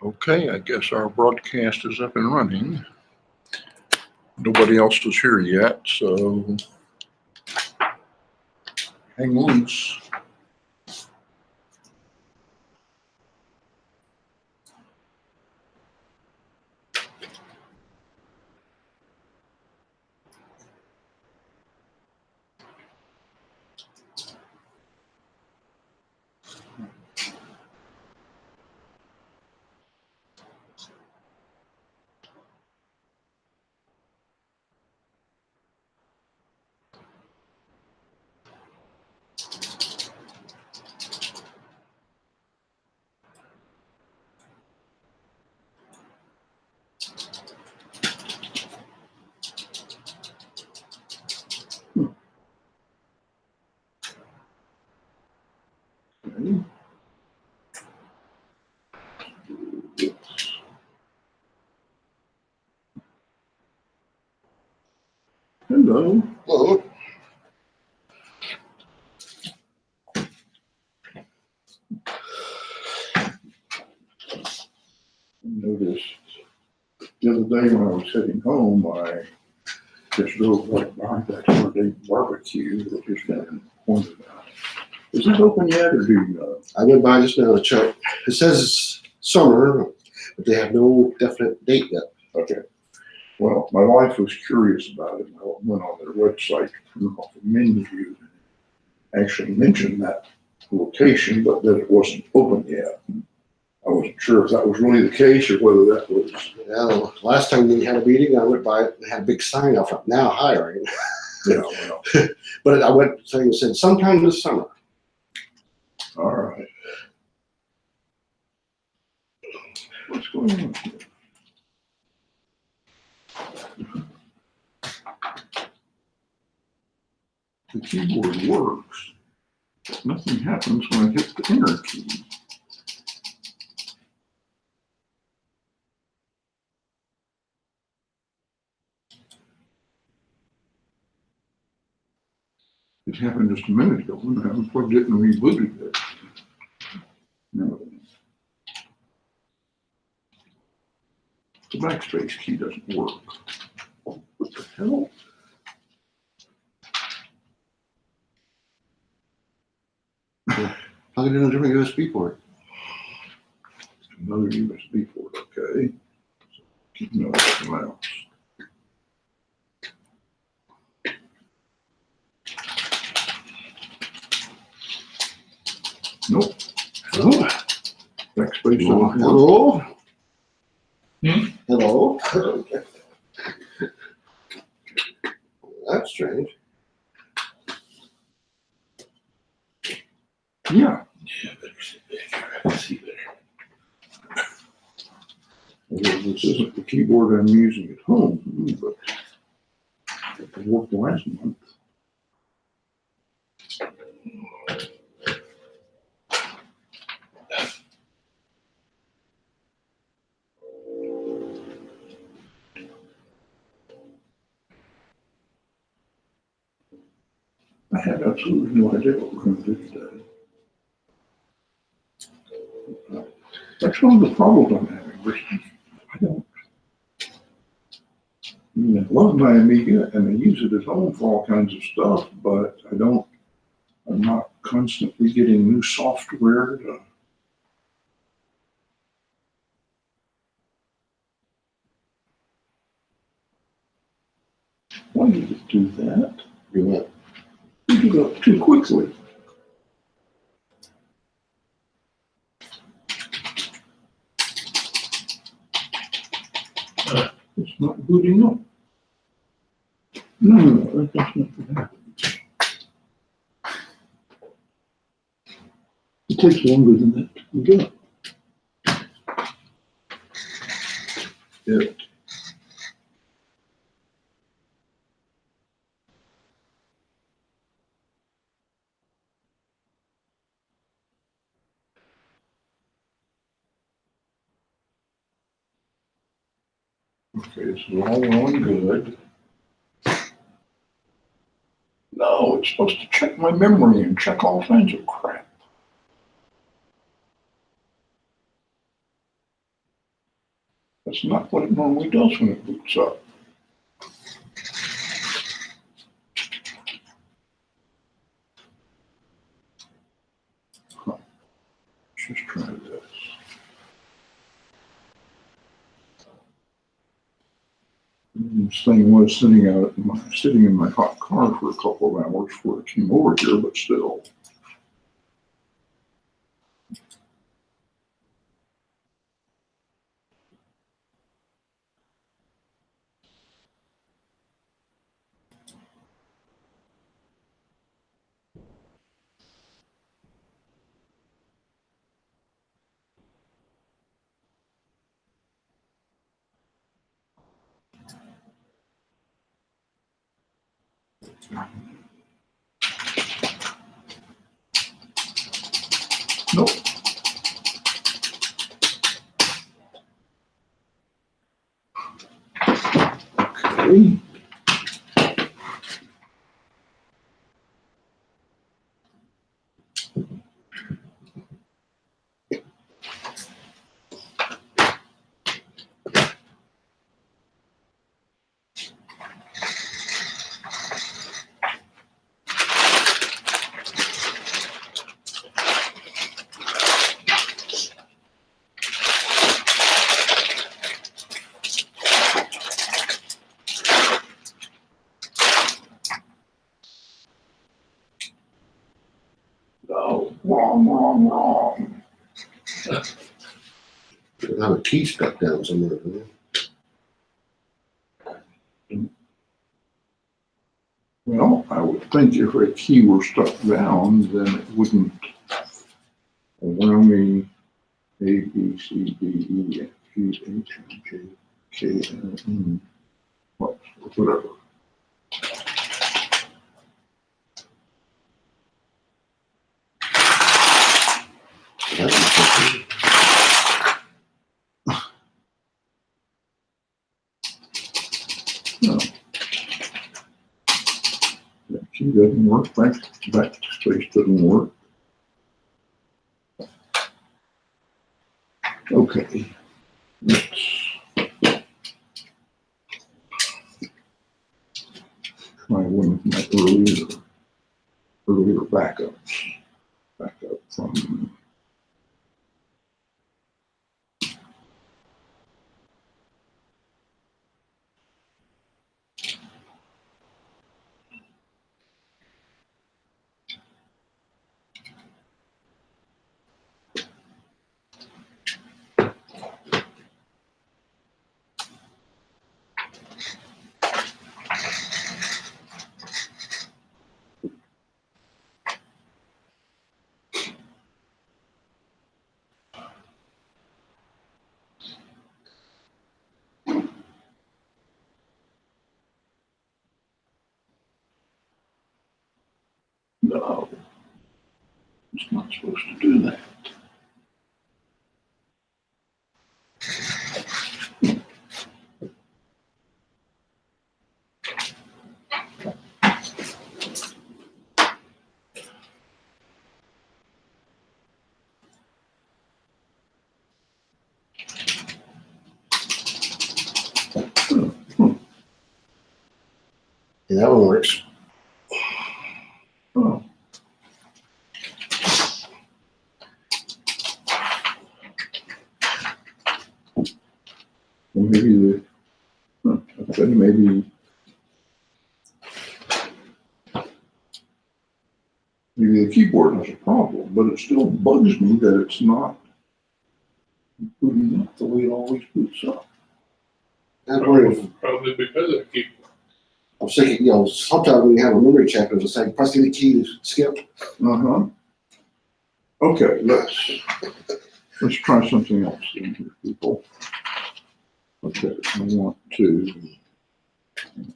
Okay, I guess our broadcast is up and running. Nobody else is here yet, so hang loose. Okay. Hello. Hello. I noticed the other day when I was heading home, I just drove right behind that Sunday barbecue that just been pointed out. Is that open yet, or do you know? I went by just now to check. It says it's summer, but they have no definite date yet. Okay. Well, my wife was curious about it. I went on their website, turned off the menu, actually mentioned that location, but that it wasn't open yet. I wasn't sure if that was really the case or whether that was. Yeah, the last time we had a meeting, I went by it and had a big sign out front, now hiring. Yeah, well, But I went saying it said sometime this summer. all right. What's going on here? The keyboard works, but nothing happens when I hit the enter key. It happened just a minute ago when I unplugged it and rebooted it. No. The backspace key doesn't work. What the hell? Plug it in a different USB port. Another USB port, okay. So keep note of the mouse. Nope. Hello. Backspace doesn't work. Hello. Hmm? Hello. Okay. That's strange. Yeah. Yeah, better see better. I can see better. Well, this isn't the keyboard I'm using at home, but it worked last month. I had absolutely no idea what we're going to do today. That's one of the problems I'm having. I don't. I mean, I love my Amiga and I use it at home for all kinds of stuff, but I'm not constantly getting new software to. Why did it do that? You what? You did it too quickly. It's not booting up. No, that's not what happens. It takes longer than that to boot up. Okay, this is all well and good. No, it's supposed to check my memory and check all kinds of crap. That's not what it normally does when it boots up. Huh. Let's just try this. And this thing was sitting in my hot car for a couple of hours before it came over here, but still. Nope. Okay. Oh, wrong. They have a key stuck down somewhere. Well, I would think if a key were stuck down, then it wouldn't allow me A, B, C, D, E, F, G, H, I, J, K, L, M, whatever. No. That key doesn't work, that space doesn't work. Okay, let's try one of my earlier backups. Backup from no, it's not supposed to do that. Yeah, that one works. Oh. Well, maybe okay, maybe the keyboard has a problem, but it still bugs me that it's not booting up the way it always boots up. Probably because of the keyboard. I was thinking, sometimes when you have a memory check, it was like pressing the key to skip. Uh-huh. Okay, let's try something else in here, people. Okay, I want to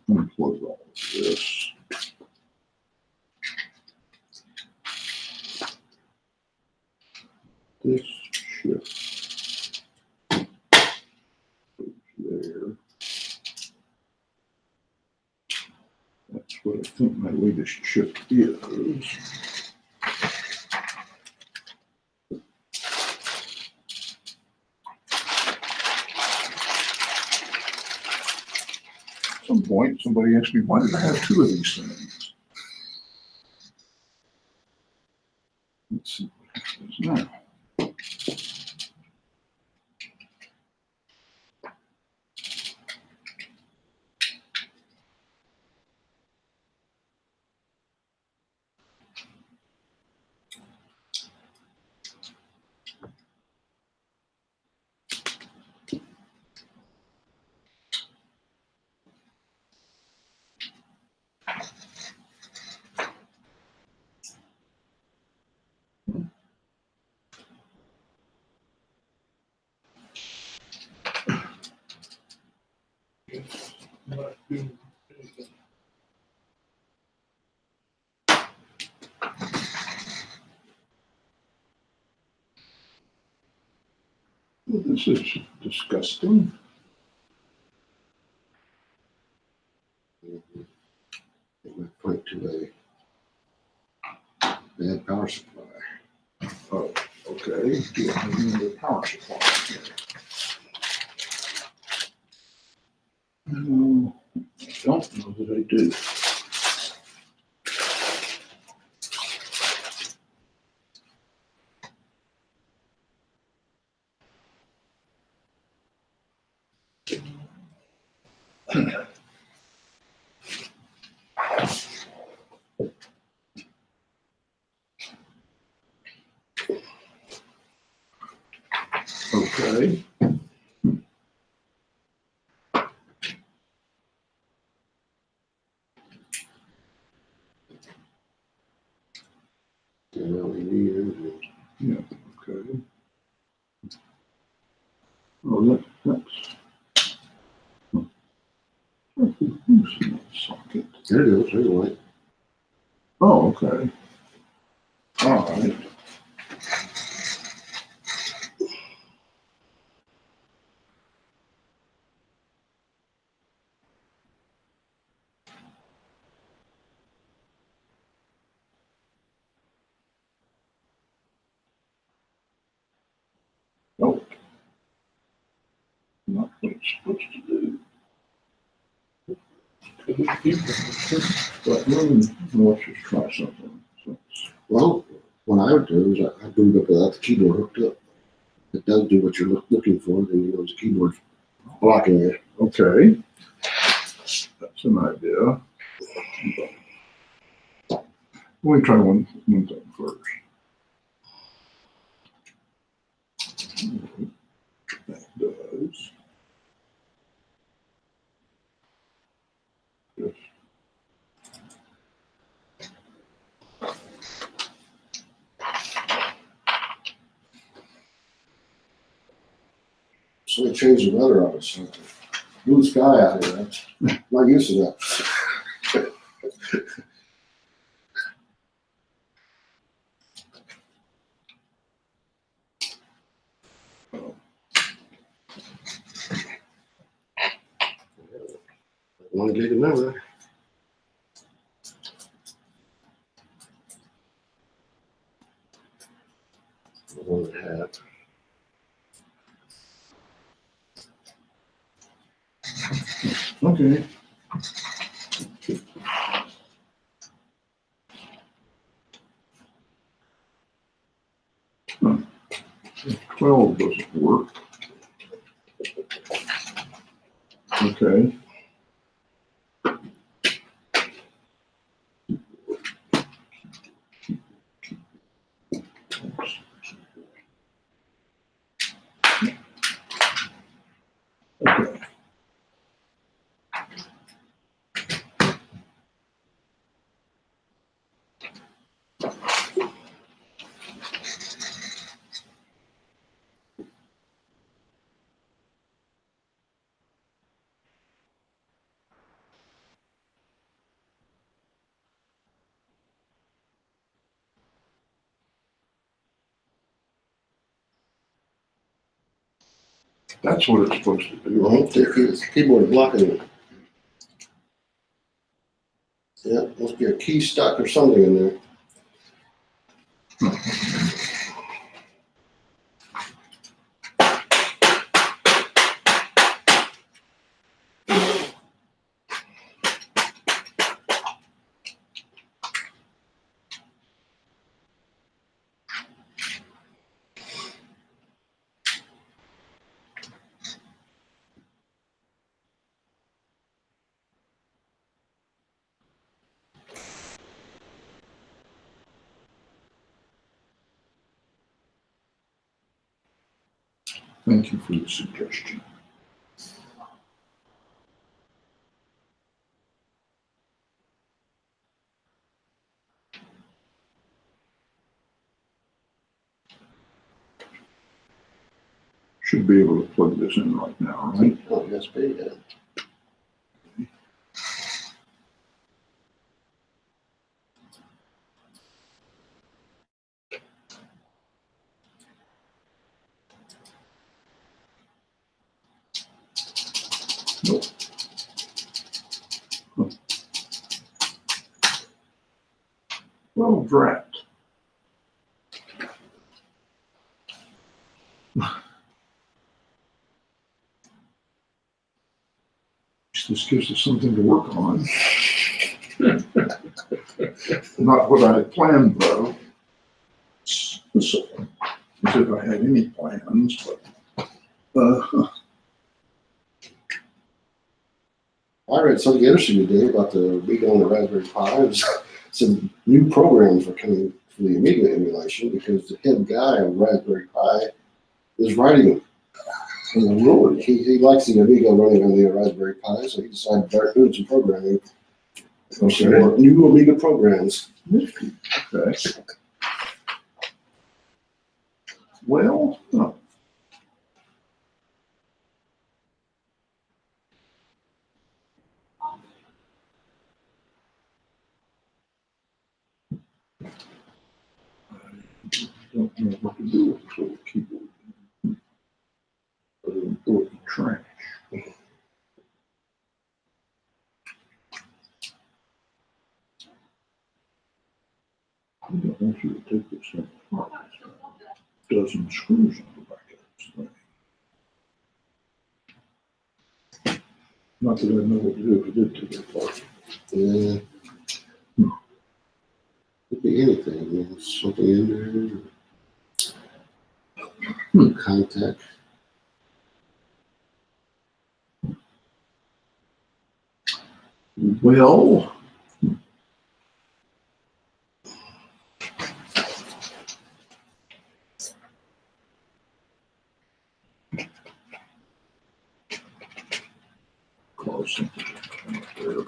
unplug all of this. This shift there. That's what I think my latest shift is. some point, somebody asked me, why did I have two of these things? Let's see what happens now. This is disgusting. It might point to a bad power supply. Oh, okay. Do I need the power supply? No, I don't know that I do. Okay. You know, we need it. Yeah, okay. Oh, that's. Who's in that socket? There it is, right away. Oh, okay. All right. Nope. Not what it's supposed to do. But let's just try something. So, Well, what I would do is I boot up without the keyboard hooked up. It does do what you're looking for, then you know the keyboard's blocking it. okay. That's an idea. Let me try one thing first. That does. Yes. So they changed the weather on us. Blue sky out here. I'm not used to that. One gig of memory. One and a half. Okay. Huh. 12 doesn't work. Okay. Okay. That's what it's supposed to do. Well, the keyboard blocking it. Yeah, must be a key stuck or something in there. Thank you for the suggestion. Should be able to plug this in right now, right? Oh, yes, baby. Nope. Well, drat. This gives us something to work on. Not what I had planned, though. So, as if I had any plans, but I read something interesting today about the Amiga on the Raspberry Pi. Some new programs are coming for the Amiga emulation because the head guy of Raspberry Pi is writing them. really, He likes the Amiga running on the Raspberry Pi, so he decided to start doing some programming. Some more new Amiga programs. Okay. Well, I don't know what to do with this little keyboard. Other than throw it in the trash. I don't want you to take this thing apart. Dozen screws on the back of this thing. Not that I know what to do if I did take it apart. Yeah. Could be anything. There's something in there. Contact. Well, cause something to come up there.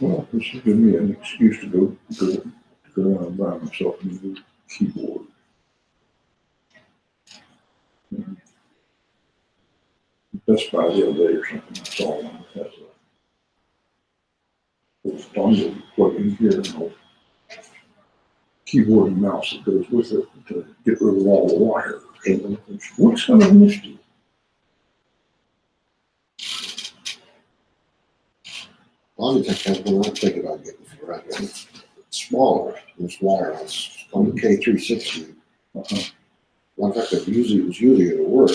Well, this will give me an excuse to go out and buy myself a new keyboard. Best Buy the other day or something, I saw one that has a little dongle you plug in here and a keyboard and mouse that goes with it to get rid of all the wire. And it looks kind of nifty. A lot of times when I'm thinking about getting for right now, it's smaller. It's wireless. It's called the K360. Uh-huh. Well, in fact, it was usually at work.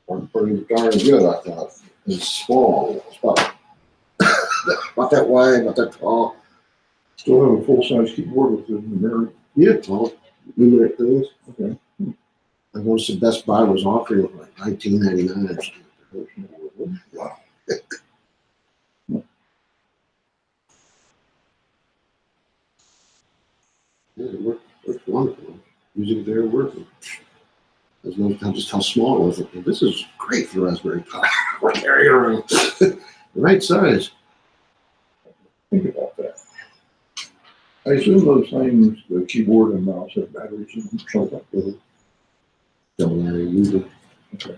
Or pretty darn good, I thought. It's small. It's about that wide, about that tall. Still have a full-size keyboard with the numeric. Yeah, tall. Numeric things. Okay. I noticed the Best Buy was offering it like $19.99 or something. Wow. Yeah, it worked wonderful. Using it there working. I was noticing just how small it was. Like, this is great for Raspberry Pi. We're carrying around the right size. Think about that. I assume those things, the keyboard and mouse, have batteries in them, something like that. Double A usually. Okay.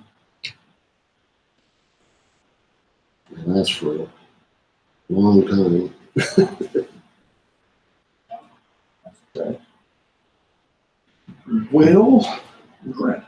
It lasts for a long time. Okay. Well, Grant.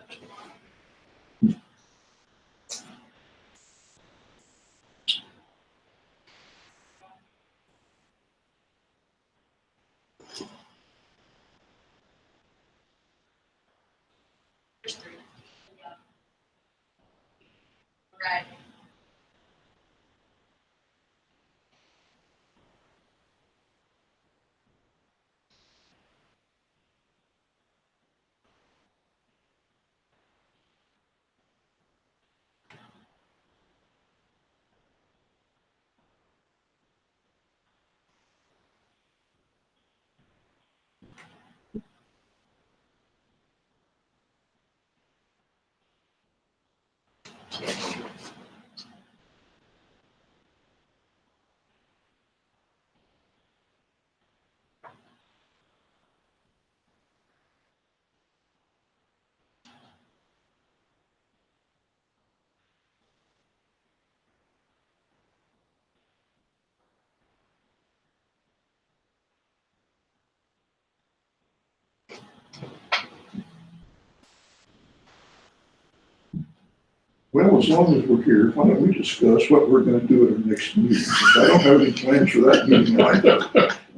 Well, as long as we're here, why don't we discuss what we're gonna do at our next meeting? Since I don't have any plans for that meeting either.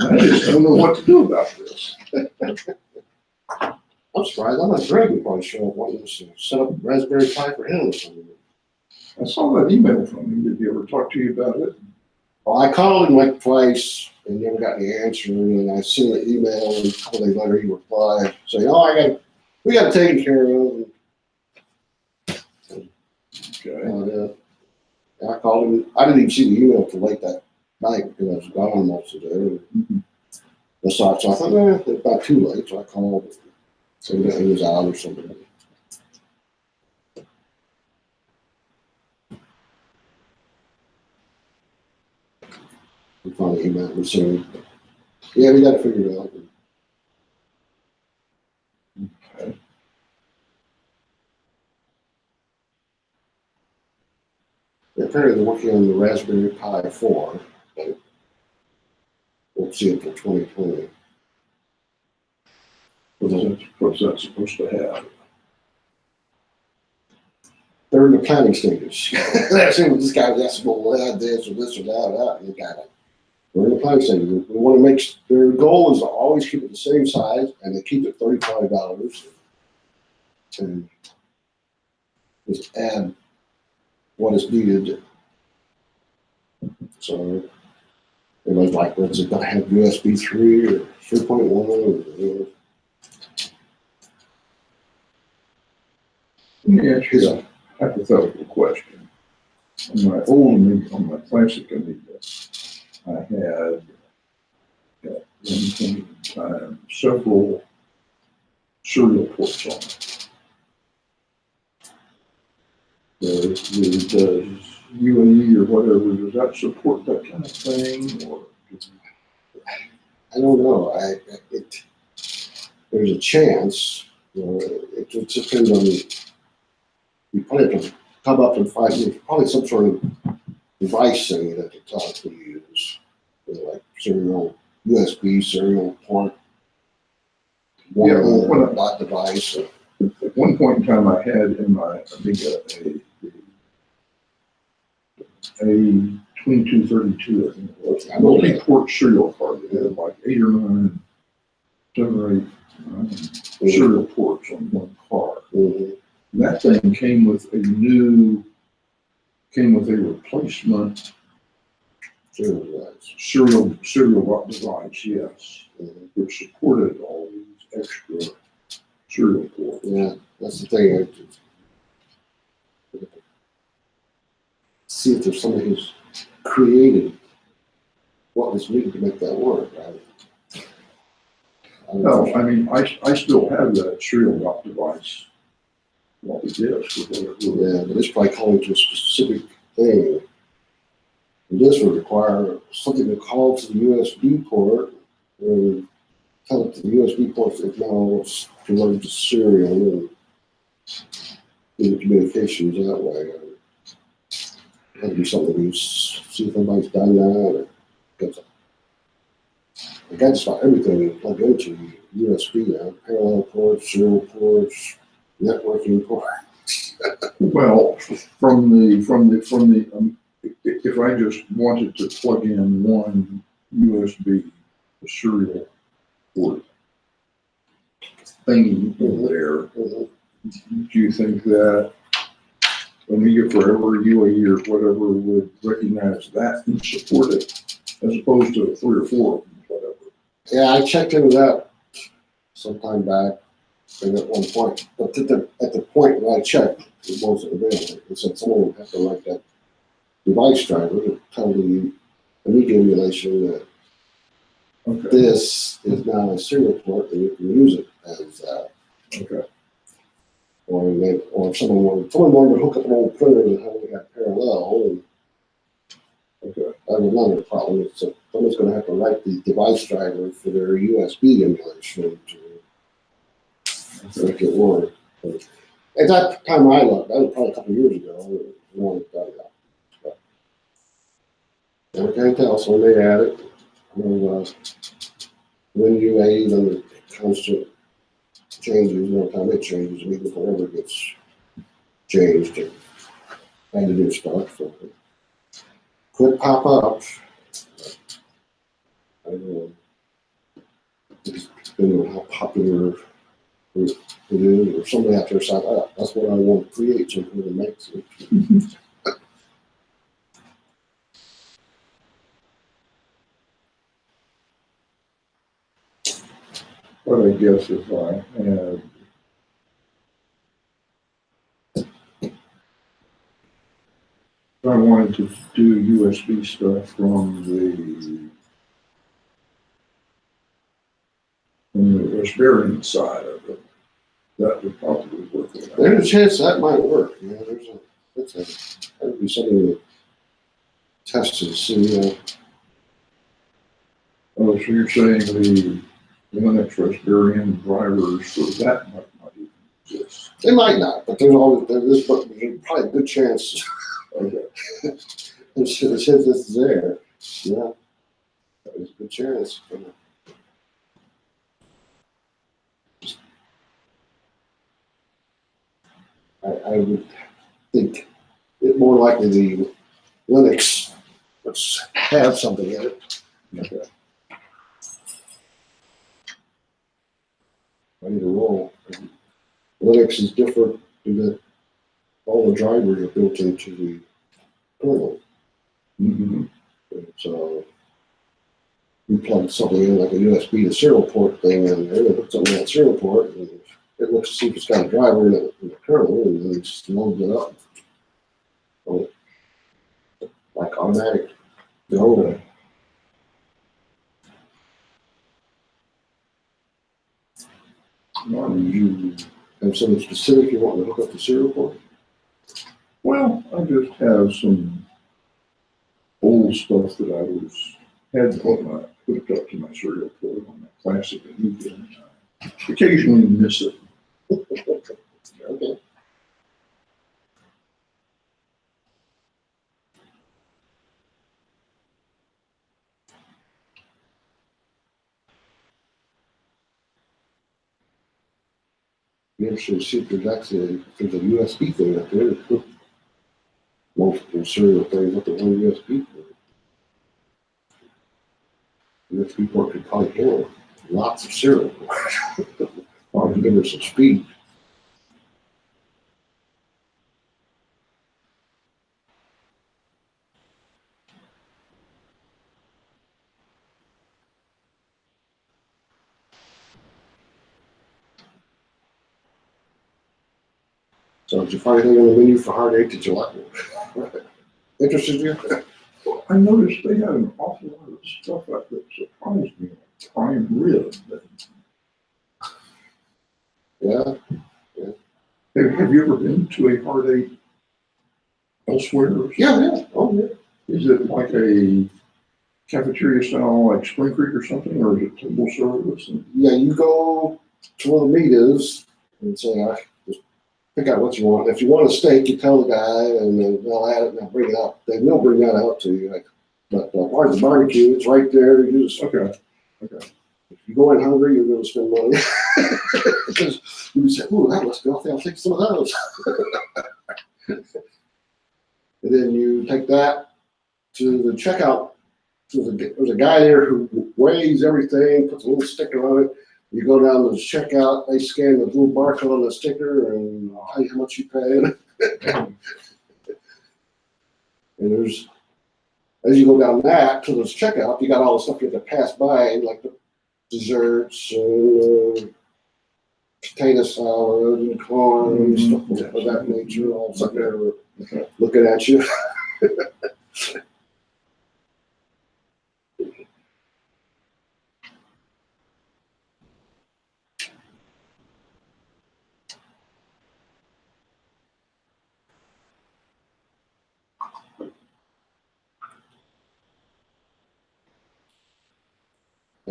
I just don't know what to do about this. I'm surprised. I'm not Greg would probably show up wanting us to set up a Raspberry Pi for him or something. I saw that email from him. Did he ever talk to you about it? Well, I called him like twice and never got any answer. And I sent an email and a couple days later he replied saying, "Oh, we got it taken care of." Okay. I called him. I didn't even see the email till late that night because I was gone most of the day. So I thought, it's about too late. So I called. So he was out or something. We finally emailed me saying, "Yeah, we got to figure it out." Okay. Apparently they're working on the Raspberry Pi 4, but we'll see it for 2020. What's that supposed to have? They're in the planning stages. That's it. This guy was asking, well, we'll add this or this or that. And we're in the planning stages. We want to make, their goal is to always keep it the same size, and they keep it $35 and just add what is needed. So everybody's like, what's it going to have USB 3 or 3.1 or Let me ask you a hypothetical question. On my old Amiga, on my classic Amiga, I had at one point in time several serial ports on it. Does UAE or whatever, does that support that kind of thing, or? I don't know. There's a chance. It just depends on you probably have to come up and find probably some sort of device thing that the top will use, like serial USB serial port. Yeah, well, dot device. At one point in time, I had in my Amiga a 2232, I think it was, a multi-port serial card. It had like 8 or 9, 7 or 8 serial ports on one card. Mm-hmm. And that thing came with a replacement serial device, yes, which supported all these extra serial ports. Yeah, that's the thing. See if there's somebody who's created what was needed to make that work, right? No, I mean, I still have that serial lock device. What we did. Yeah, but it's probably calling to a specific thing. And this would require something to call to the USB port, and tell it to the USB port that now it's converted to serial and do the communications that way. That'd be something to see if anybody's done that. I got just about everything you plug into USB now: parallel ports, serial ports, networking ports. Well, from the if I just wanted to plug in one USB serial port thingy in there, do you think that Amiga Forever, UAE, or whatever would recognize that and support it, as opposed to 3 or 4 of them, whatever? Yeah, I checked into that sometime back, and at one point, but at the point when I checked, it wasn't available. It said someone would have to write that device driver to tell the Amiga emulation that this is now a serial port and you can use it as that. Okay. or if someone wanted to hook up an old printer that only had parallel, and Okay. that was another problem. So someone's going to have to write the device driver for their USB emulation to make it work. But at that time I looked, that was probably a couple of years ago, I wanted that out. But never can tell, so when they add it, when you aid and the constant changes, one time it changes, and even forever gets changed and added new stuff. So could pop up. I don't know. It's depending on how popular it is, or somebody out there said, oh, that's what I want to create, something that makes it. But I guess if I had if I wanted to do USB stuff from the Raspberry side of it, that would probably work. There's a chance that might work. Yeah, that would be something to test to see. Oh, so you're saying the Linux Raspberry drivers for that might not even exist? They might not, but there's probably a good chance. Okay. The chance it's there. Yeah, there's a good chance. I would think it more likely the Linux would have something in it. Okay. Ready to roll. Linux is different in that all the drivers are built into the kernel. Mm-hmm. So you plug something in like a USB to serial port thing in there, and put something in that serial port, and it looks to see if it's got a driver in the kernel, and then it just loads it up. So, like automatic. Go. You Have something specific you want to hook up the serial port? Well, I just have some old stuff that had hooked up to my serial port on that classic Amiga, and I occasionally miss it. Okay. Be interested to see if there's a USB thing out there that put multiple serial things up to one USB port. USB port could probably handle lots of serial ports. Or give it some speed. So did you find anything on the menu for Heartache that you like? Interested you? Well, I noticed they had an awful lot of stuff that surprised me, like prime rib. Yeah. Have you ever been to a Heartache elsewhere? Yeah. Oh, yeah. Is it like a cafeteria style, like Spring Creek or something, or is it table service? Yeah, you go to one of the meat is and say, just pick out what you want. If you want a steak, you tell the guy, and then they'll add it and they'll bring it out. They will bring that out to you. But part of the barbecue, it's right there. You just Okay. If you go in hungry, you're going to spend money. Because you say, "Ooh, that looks healthy. I'll take some of those." And then you take that to the checkout. There's a guy there who weighs everything, puts a little sticker on it. You go down to the checkout, they scan the little barcode on the sticker and tell you how much you paid. And there's, as you go down that to this checkout, you got all the stuff you have to pass by, like the desserts, potato salad and corn and stuff of that nature, all sitting there looking at you.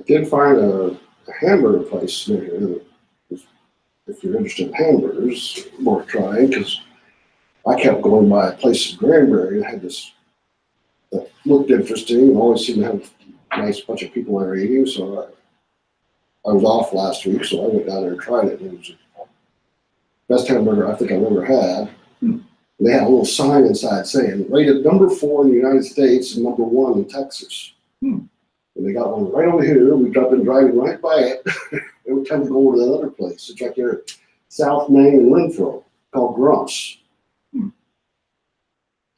I did find a hamburger place near here. If you're interested in hamburgers, worth trying, because I kept going by a place in Granbury that had this that looked interesting and always seemed to have a nice bunch of people there eating. So I was off last week, so I went down there and tried it. And it was the best hamburger I think I've ever had. And they had a little sign inside saying rated #4 in the United States and #1 in Texas. And they got one right over here. We've been driving right by it every time we go over to that other place. It's right there at South Main and Renfro, called Grump's. And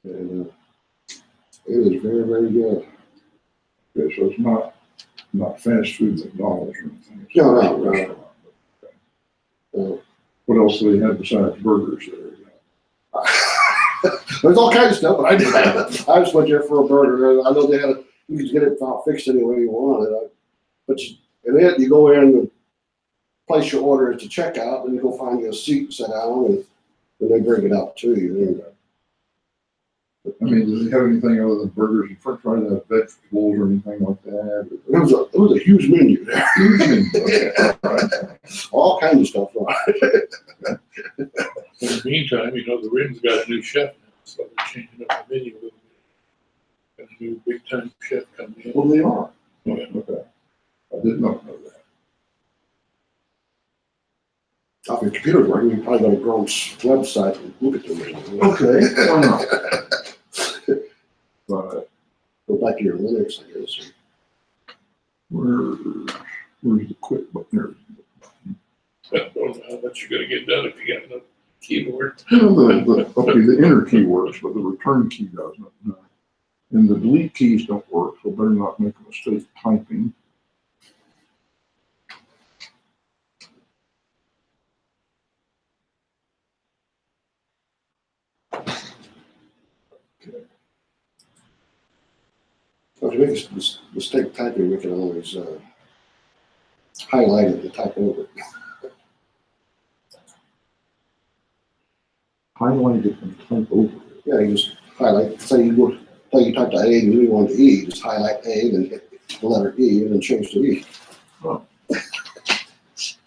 it is very, very good. Okay, so it's not fast food McDonald's or anything. It's No, a no, restaurant. no. What else do they have besides burgers there? There's all kinds of stuff, but I didn't have it. I just went there for a burger. I know they had you could get it fixed any way you wanted. You go in and place your order at the checkout, and you go find you a seat and sit down, and then they bring it out to you. I mean, does it have anything other than burgers and french fries, vegetables or anything like that? It was a huge menu there. Huge menu. Okay, all right. All kinds of stuff. In the meantime, the Rim's got a new chef now, so they're changing up the menu a little bit. Got a new big time chef coming in. Well, they are. Yeah. Okay. I did not know that. If your computer's working, you probably go to Grump's website and look at the menu. Okay. Why not? But Go back to your Linux, I guess. where's the quit button? I don't know how much you're gonna get done if you got no keyboard. Okay, the enter key works, but the return key doesn't. No. And the delete keys don't work, so better not make a mistake typing. Well, if you make a mistake typing, we can always highlight it and type over it. Highlight it and type over it. Yeah, you just highlight, say you typed A and you want E, just highlight A, then hit the letter E, and then change to E. Oh. Let's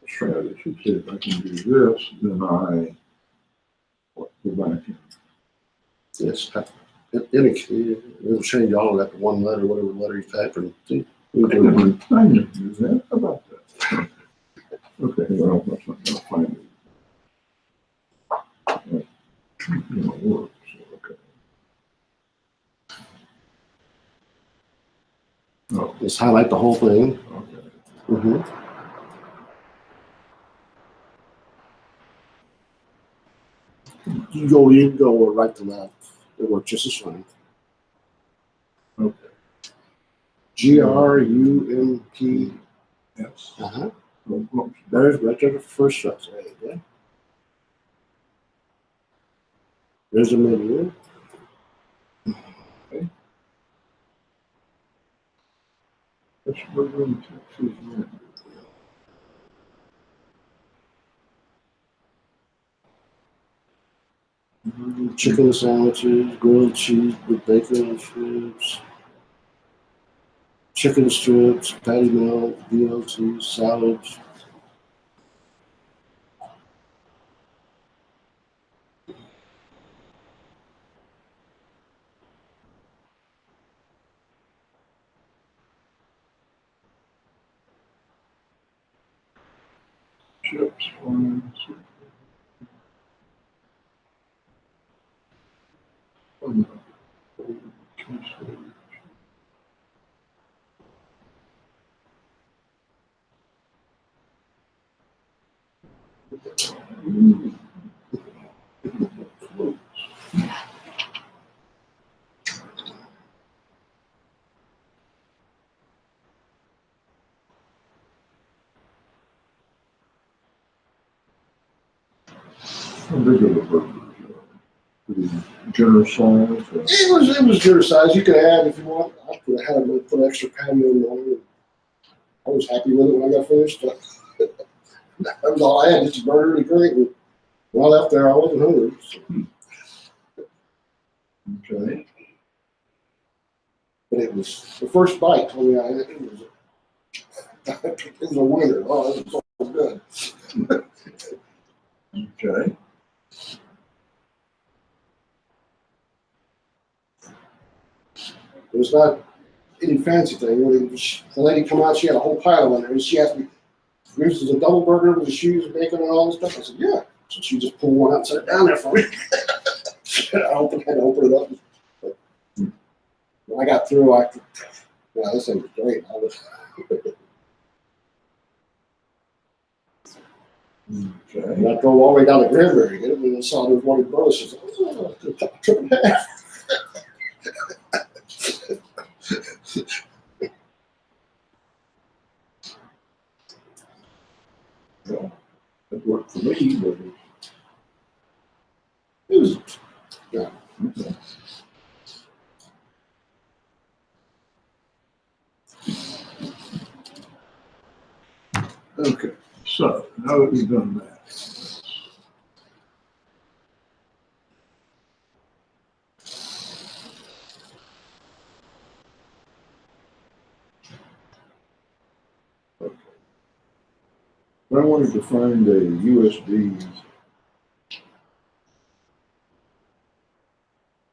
try this. You see if I can do this, then go back in. Yes, any key, it'll change all of that to one letter, whatever letter you type, and see. You I can do it. never do that. How about that? Okay, well, that's not gonna find it. It works, okay. Oh, Just highlight the whole thing. okay. Mm-hmm. You can go right to left. It works just as fine. Okay. GRUMP. Yes. Uh-huh. Well, There's right there the first shot. There you go. There's a menu. that's what we're going to do. Chicken sandwiches, grilled cheese with bacon and strips, chicken strips, patty melt, BLT, salads. Chips, fries. How big are the burgers? Pretty generous size? It was your size. You could add if you want. I could have had them put extra patty in there. I was happy with it when I got finished. That was all I had, just a burger and a drink. And when I left there, I wasn't hungry. So. Okay. It it was the first bite told me it was a winner. Oh, this is so good. Okay. It was not any fancy thing. Really, the lady come out, she had a whole pile of them there, and she asked me, "This is a double burger with the cheese, bacon, and all this stuff." I said, "Yeah." So she just pulled one out and set it down there for me. I had to open it up. But when I got through, this thing was great. Okay. And I drove all the way down to Granbury to get it, and I saw there was one in Burris. I said, "Oh, trip and a half." Well, that worked for me, but It was, yeah. okay. Okay, so now that we've done that, okay. I wanted to find a USB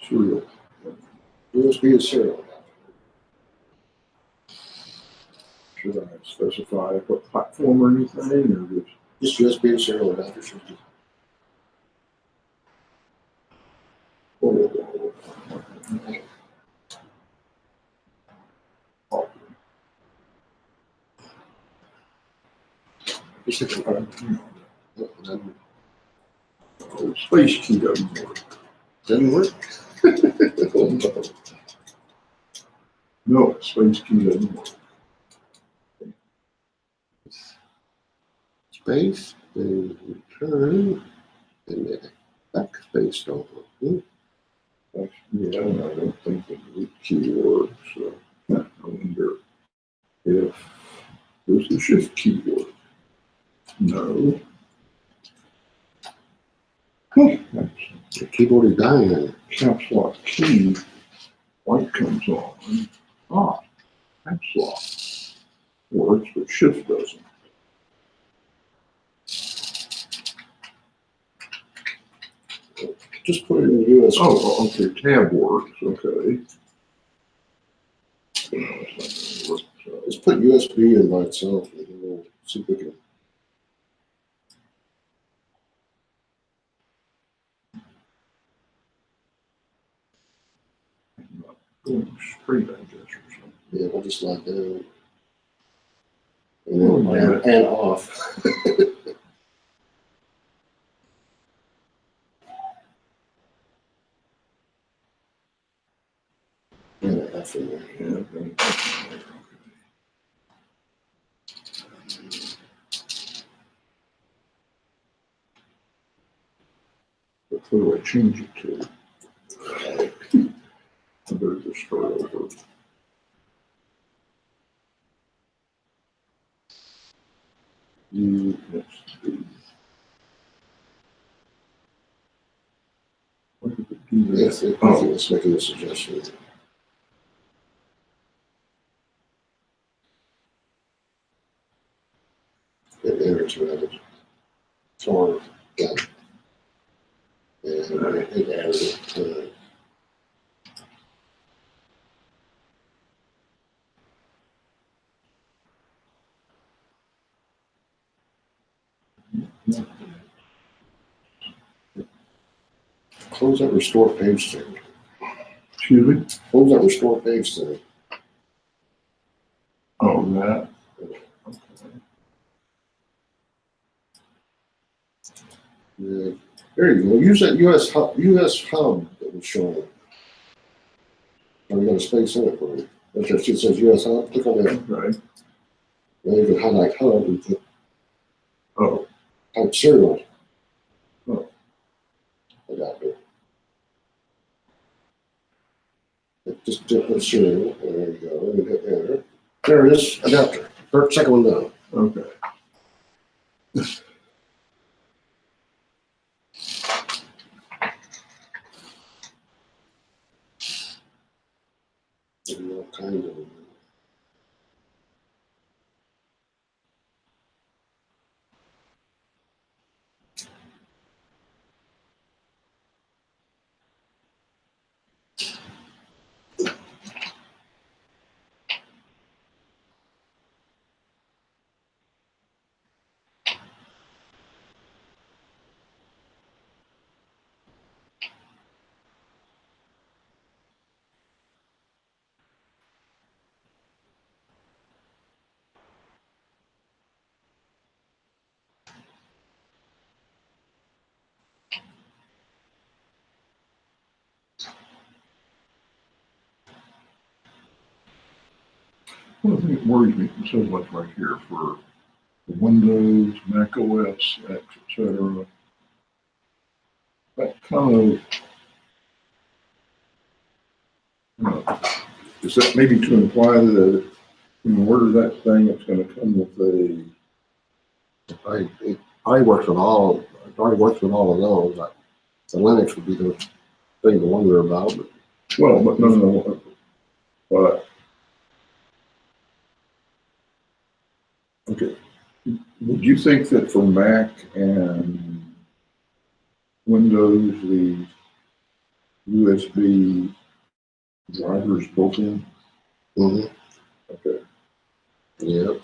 serial. USB is serial. Should I specify what platform or anything, or just? Just USB and serial adapter. Oh, space key doesn't work. Doesn't work. No, space key doesn't work. Space, then return, and then backspace don't work. Yeah, I don't think the root key works. So I wonder if does the shift key work? No. The keyboard is dying on it. Caps lock key, light comes on. Ah, caps lock works, but shift doesn't. Just put it in the USB. Oh, okay, tab works, okay. No, it's not gonna work, so. Just put USB in by itself, and we'll see if we can. Not going straight, I guess, or something. Yeah, we'll just like that. Oh, And off. And F in there. Yeah, okay. But what do I change it to? I better just start over. USB. What did it do there? Yes, it's making a suggestion. It enters it. For yeah. And it added it. Close that restore page thing. Excuse me? Close that restore page thing. Oh, that. Okay. Yeah. There you go. Use that US hub that was showing. Oh, you got a space in it for you. That's just, it says US hub. Click on that. Okay. Then you can highlight hub and put Oh, type serial. Oh. Adapter. Just put serial. There you go. And hit enter. There it is. Adapter. Second one down. okay. and all kinds of. One thing that worries me, it says like right here for Windows, Mac OS, X, etc. That kind of, is that maybe to imply that in order that thing, it's gonna come with a, It probably works with all. It probably works with all of those. Like, the Linux would be the thing to wonder about. But well, but no, but, okay. Would you think that for Mac and Windows, the USB drivers built in? mhm, Okay, yeah,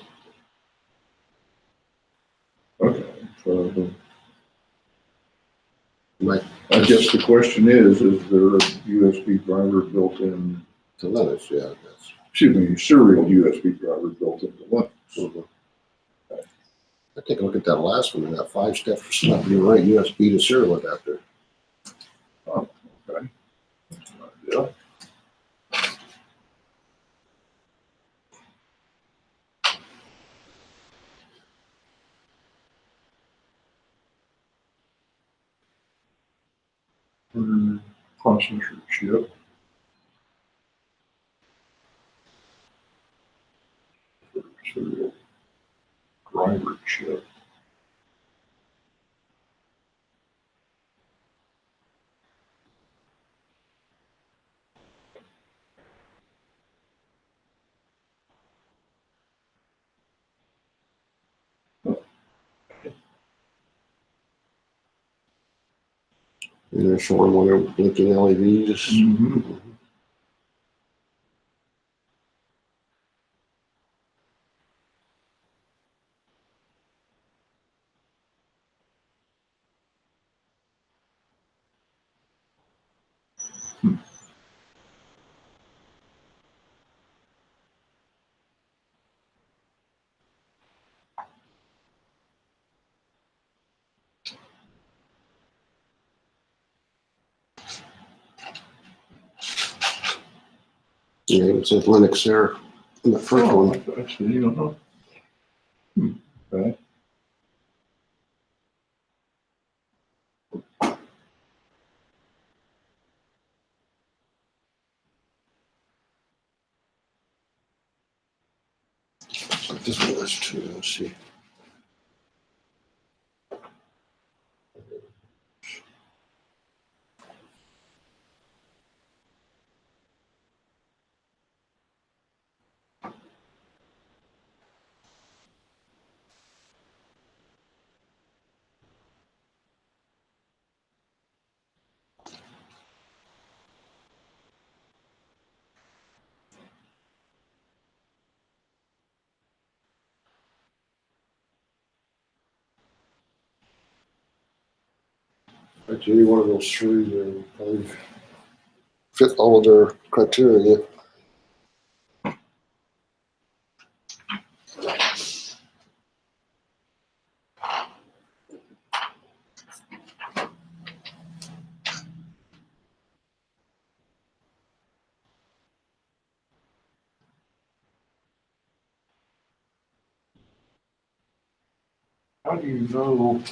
okay. So like I guess the question is there a USB driver built in, to Linux, yeah, that's. excuse me, serial USB driver built into Linux? Mhm. I take a look at that last one and that 5-step for stuff. You're right, USB to serial adapter. Oh, okay. Yeah. Processor chip. Serial driver chip. And they're showing one of them blinking LEDs. Mhm. Yeah, it says Linux there in the first Oh, one. I see, you know. Okay. This one has two. Let's see. Like any one of those three, they probably fit all of their criteria. How do you know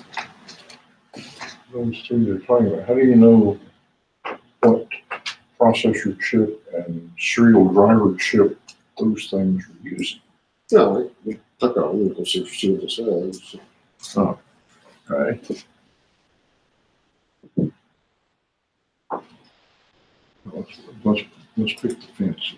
those two you're talking about? How do you know what processor chip and serial driver chip those things are using? No, we took out Linux, see what it says. Oh, okay. Let's, let's pick the fence.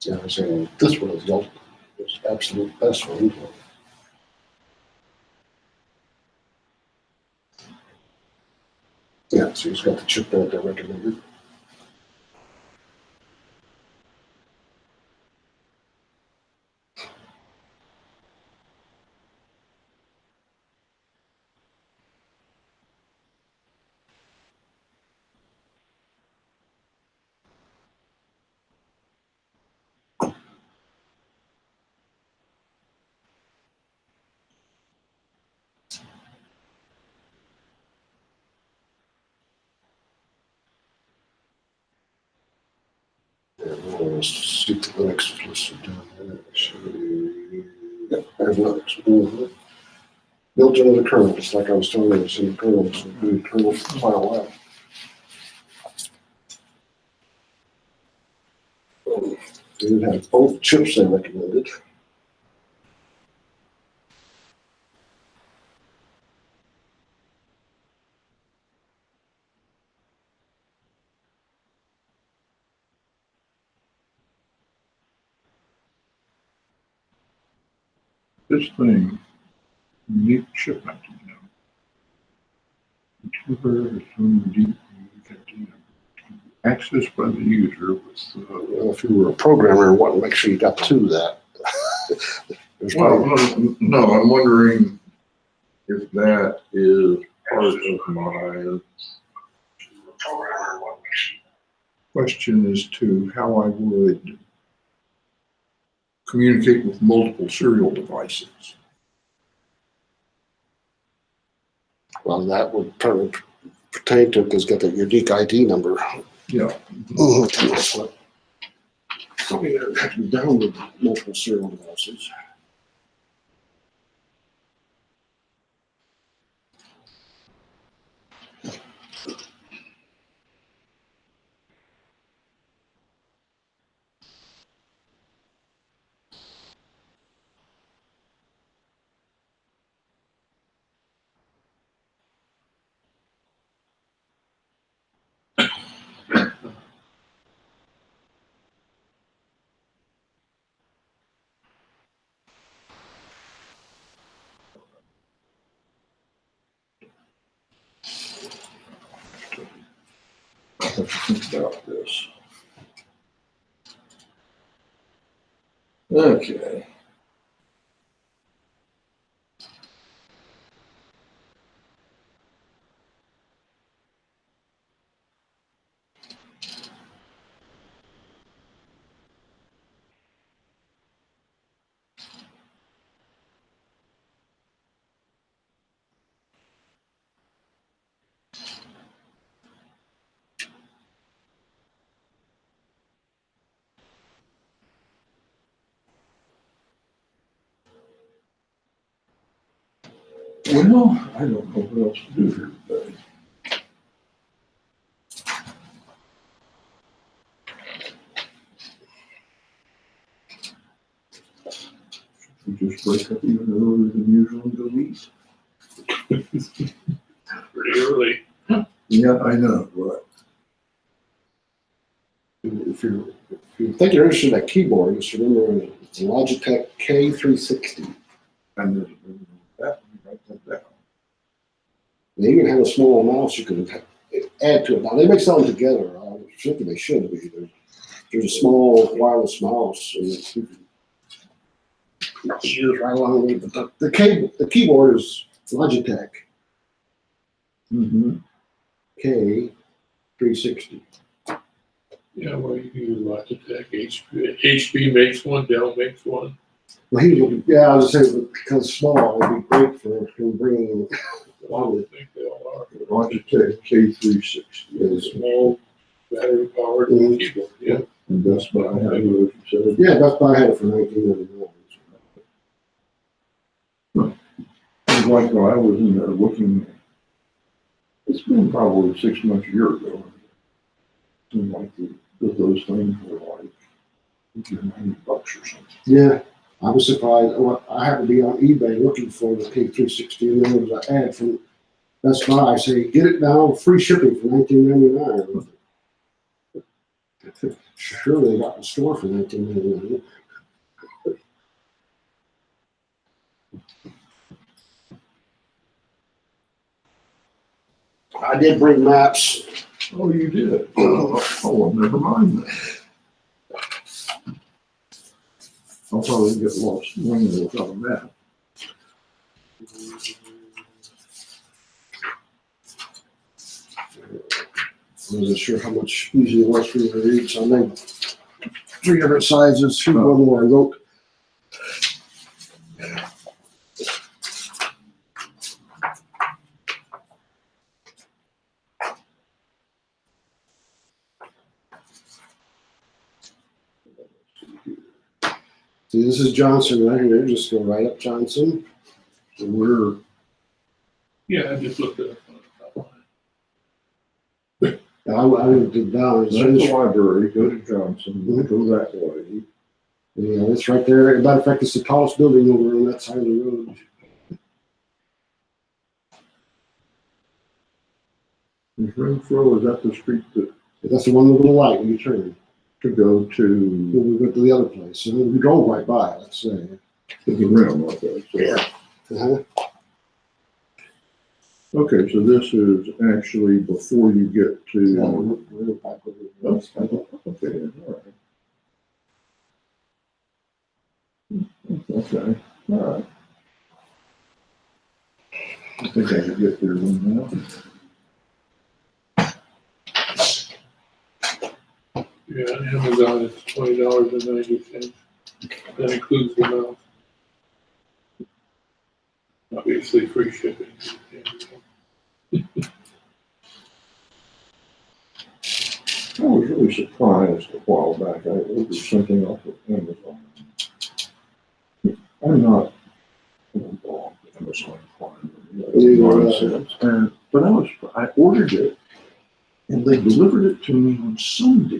Yeah, I'm saying this one is the ultimate, it's the absolute best one. Yeah, so he's got the chip that I recommended. And we'll see the next listed down there. So, yeah, there's Linux. Mm-hmm. Built into the kernel, just like I was telling you, it's in the kernel, so the kernel for quite a while. They have both chips they recommended. This thing, unique shipment, you know. Contemporary from deep accessed by the user with, Well, if you were a programmer and wanted to make sure you got to that. There's well, probably, no, I'm wondering if that is part of my question as to how I would communicate with multiple serial devices. well, that would probably pertain to because it's got that unique ID number. Yeah. Probably have to download multiple serial devices. I have to think about this. Okay. Well, I don't know what else to do here today. We just wake up even earlier than usual and go eat. Pretty early. Yeah, I know, right. If you think you're interested in that keyboard, just remember it's a Logitech K360. And that, write that down. They even have a small mouse you can add to it. Now they make something together. I think they should be. There's a small wireless mouse, and you can use right along with it. But the keyboard is Logitech Mm-hmm. K360. Yeah, well, you can use Logitech, HP makes one, Dell makes one. Well, I was gonna say because it's small, it'd be great for him bringing along with. I think they all are. Logitech K360. It's a small battery powered Mhm. keyboard, yeah. And Best Buy, I don't know if you said. Yeah, Best Buy had it for $19.99. seems like when I was in there looking, it's been probably 6 months, a year ago. It seemed like those things were like $90 or something. Yeah, I was surprised. Well, I happened to be on eBay looking for the K360, and there was an ad from Best Buy saying, "Get it now, free shipping for $19.99." Sure, they got in the store for $19.99. I did bring maps. Oh, you did? Oh, never mind that. I'll probably get lost when without a map. I wasn't sure how much easier it was for you to read, so I made 3 different sizes. Here's one more I wrote. See, this is Johnson right here. Just go right up Johnson. So we're, Yeah, I just looked at it. I went down. that's the library, go to Johnson, go that way. Yeah, it's right there. As a matter of fact, it's the tallest building over on that side of the road. Is Renfro, is that the street that That's the one with the light when you turn. to go to When we go to the other place, and we drove right by, let's say. the rim? Okay, so, Yeah. Uh-huh. okay, so this is actually before you get Yeah, to. we're back over Okay, all right. Okay, all right. I think I can get there one now. Yeah, Amazon is $20.90. That includes the mouse. Obviously, free shipping. I was really surprised a while back. I ordered something off of Amazon. I'm not involved with Amazon Prime. Nonsense. But I ordered it and they delivered it to me on Sunday,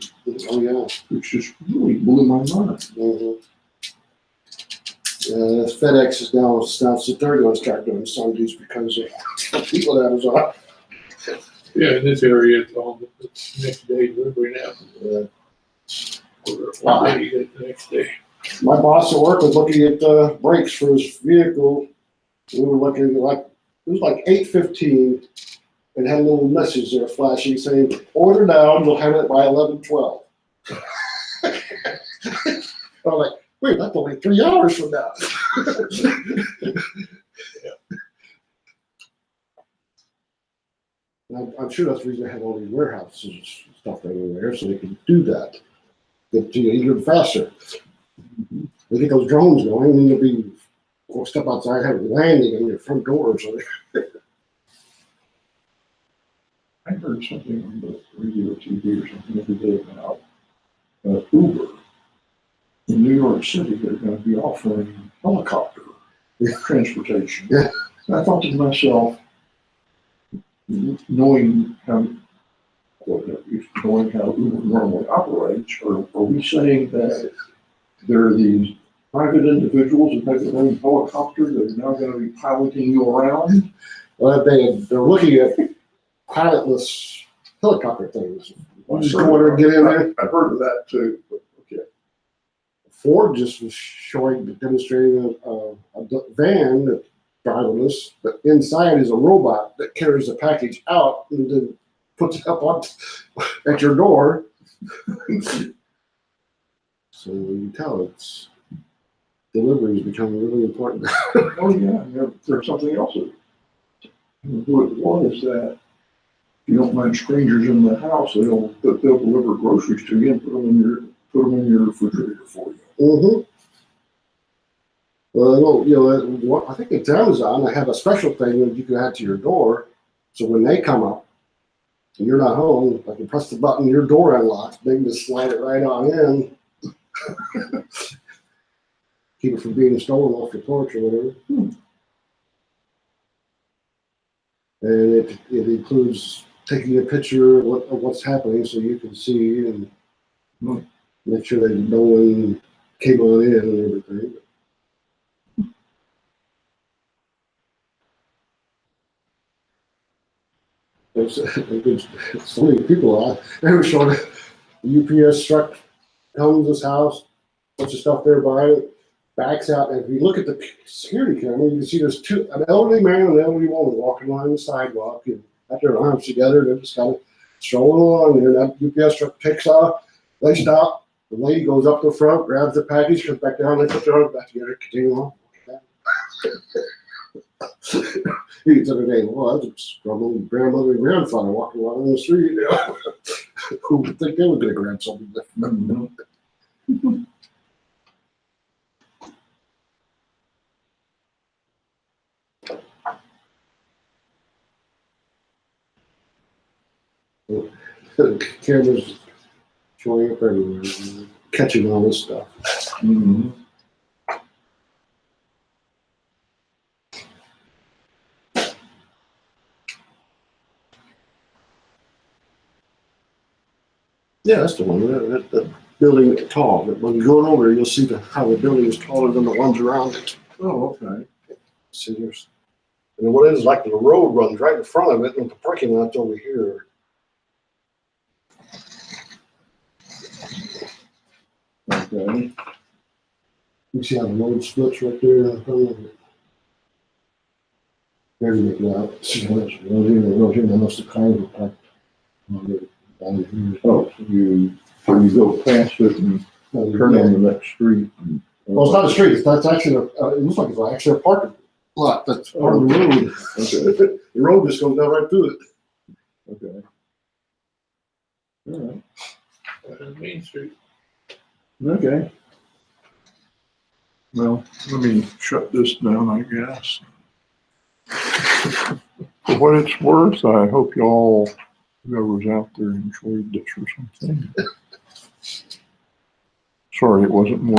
Oh, yeah. which just really blew my mind. Mm-hmm. FedEx is now announced that they're going to start doing Sundays because of people that was on. Yeah, in this area, it's all the next day delivery now. Yeah. One day, you get it the next day. My boss at work was looking at brakes for his vehicle. We were looking like, it was like 8:15 and had a little message there flashing saying, "Order now, you'll have it by 11:12. I was like, wait, that's only 3 hours from now. I'm sure that's the reason they have all these warehouses and stuff everywhere, so they can do that. Get to you even faster. They get those drones going, and you'll be go step outside, have a landing on your front door or something. I heard something on the radio or TV or something the other day about Uber. In New York City, they're going to be offering helicopter transportation. Yeah. And I thought to myself, knowing how Uber normally operates, are we saying that there are these private individuals who have their own helicopter that are now going to be piloting you around? Well, they're looking at pilotless helicopter things. You just go in there and get in there. I've heard of that too, but okay. Ford just was demonstrating a van that's driverless, but inside is a robot that carries the package out and then puts it up on at your door. So you can tell it's delivery is becoming really important. Oh yeah, there's something else. What it was that if you don't mind strangers in the house, they'll deliver groceries to you and put them in your refrigerator for you. Mm-hmm. Well, I think it's Amazon. They have a special thing that you can add to your door. So when they come up and you're not home, I can press the button, your door unlocks. They can just slide it right on in. Keep it from being stolen off your porch or whatever. And it includes taking a picture of what's happening so you can see and make sure that no one came on in and everything. There's so many people out. They were showing the UPS truck comes to this house, bunch of stuff there by it, backs out, and if you look at the security camera, you can see there's an elderly man and an elderly woman walking along the sidewalk and got their arms together. They're just kind of strolling along there. That UPS truck takes off, they stop, the lady goes up to the front, grabs the package, comes back down, they put their arms back together, continue on. You can say, well, that's a struggling grandmother and grandfather walking along the street. You know? Who would think they were going to grab something different? The cameras showing up everywhere, catching all this stuff. Mm-hmm. Yeah, that's the one. That building is tall. When you go over, you'll see how the building is taller than the ones around it. Oh, okay. See, there's, and what is like the road runs right in front of it, and the parking lot's over here. Okay. You see how the road splits right there in front of it. There you go. See how it's road here, unless the cars are parked down here. Oh, so you go past it and turn on the next street. Well, it's not a street. That's actually it looks like it's actually a parking lot. That's part of the road. Okay. The road just goes down right through it. Okay. All right. Main Street. Okay. Well, let me shut this down, I guess. For what it's worth, I hope y'all, whoever's out there, enjoyed this or something. Sorry it wasn't more